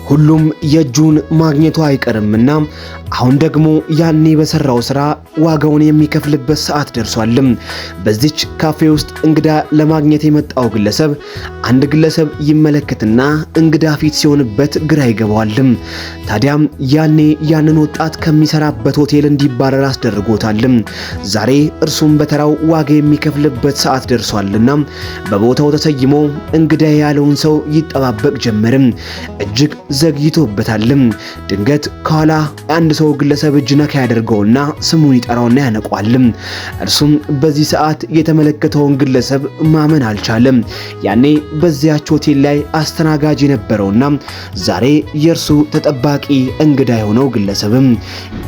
ሁሉም የእጁን ማግኘቱ አይቀርምና አሁን ደግሞ ያኔ በሰራው ስራ ዋጋውን የሚከፍልበት ሰዓት ደርሷል። በዚች ካፌ ውስጥ እንግዳ ለማግኘት የመጣው ግለሰብ አንድ ግለሰብ ይመለከትና እንግዳ ፊት ሲሆንበት ግራ ይገባዋል። ታዲያም ያኔ ያንን ወጣት ከሚሰራበት ሆቴል እንዲባረር አስደርጎታል። ዛሬ እርሱም በተራው ዋጋ የሚከፍልበት ሰዓት ደርሷልና በቦታው ተሰይሞ እንግዳ ያለውን ሰው ይጠባበቅ ጀመር። እጅግ ዘግይቶበታል። ድንገት ከኋላ አንድ ሰው ግለሰብ እጅ ነካ ያደርገውና ስሙን ይጠራውና ያነቋል። እርሱም በዚህ ሰዓት የተመለከተውን ግለሰብ ማመን አልቻለም። ያኔ በዚያች ሆቴል ላይ አስተናጋጅ የነበረውና ዛሬ የእርሱ ተጠባቂ እንግዳ የሆነው ግለሰብም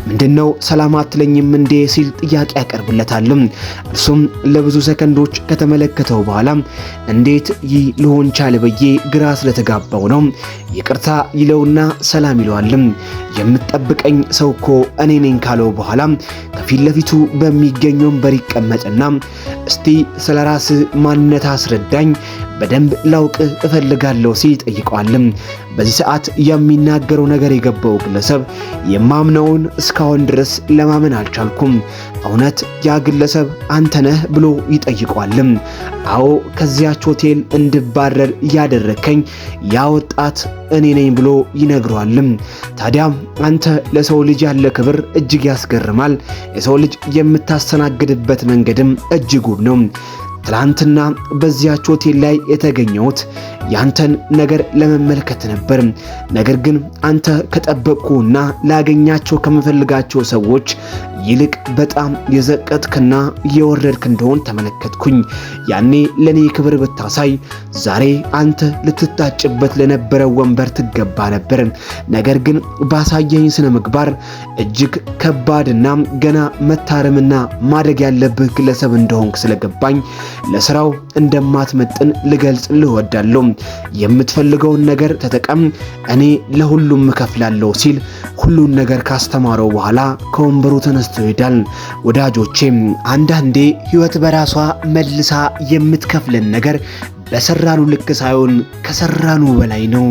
ምንድነው ሰላም አትለኝም እንዴ ሲል ጥያቄ ያቀርብለታል። እርሱም ለብዙ ሰከንዶች ከተመለከተው በኋላ እንዴት ሊሆን ቻለ ብዬ ግራ ስለተጋባው ነው ይቅርታ ይለውና ሰላም ይለዋል። የምትጠብቀኝ ሰው እኮ እኔ ነኝ ካለው በኋላ ከፊት ለፊቱ በሚገኘው ወንበር ይቀመጥና እስቲ ስለራስ ማንነት አስረዳኝ በደንብ ላውቅ እፈልጋለሁ ሲል ጠይቀዋል። በዚህ ሰዓት የሚናገረው ነገር የገባው ግለሰብ የማምነውን እስካሁን ድረስ ለማመን አልቻልኩም፣ እውነት ያ ግለሰብ አንተ ነህ ብሎ ይጠይቀዋል። አዎ ከዚያች ሆቴል እንድባረር ያደረከኝ ያ ወጣት እኔ ነኝ ብሎ ይነግረዋል። ታዲያ አንተ ለሰው ልጅ ያለ ክብር እጅግ ያስገርማል። የሰው ልጅ የምታስተናግድበት መንገድም እጅግ ውብ ነው። ትላንትና በዚያች ሆቴል ላይ የተገኘሁት ያንተን ነገር ለመመልከት ነበር። ነገር ግን አንተ ከጠበቅኩና ላገኛቸው ከመፈልጋቸው ሰዎች ይልቅ በጣም የዘቀጥክና የወረድክ እንደሆን ተመለከትኩኝ። ያኔ ለኔ ክብር ብታሳይ ዛሬ አንተ ልትታጭበት ለነበረው ወንበር ትገባ ነበር። ነገር ግን ባሳየኝ ስነ ምግባር እጅግ ከባድና ገና መታረምና ማደግ ያለብህ ግለሰብ እንደሆንክ ስለገባኝ ለስራው እንደማትመጥን ልገልጽልህ እወዳለሁ። የምትፈልገውን ነገር ተጠቀም፣ እኔ ለሁሉም እከፍላለሁ ሲል ሁሉን ነገር ካስተማረው በኋላ ከወንበሩ ተነስቶ ይሄዳል። ወዳጆቼ አንዳንዴ ህይወት በራሷ መልሳ የምትከፍለን ነገር በሰራኑ ልክ ሳይሆን ከሰራኑ በላይ ነው።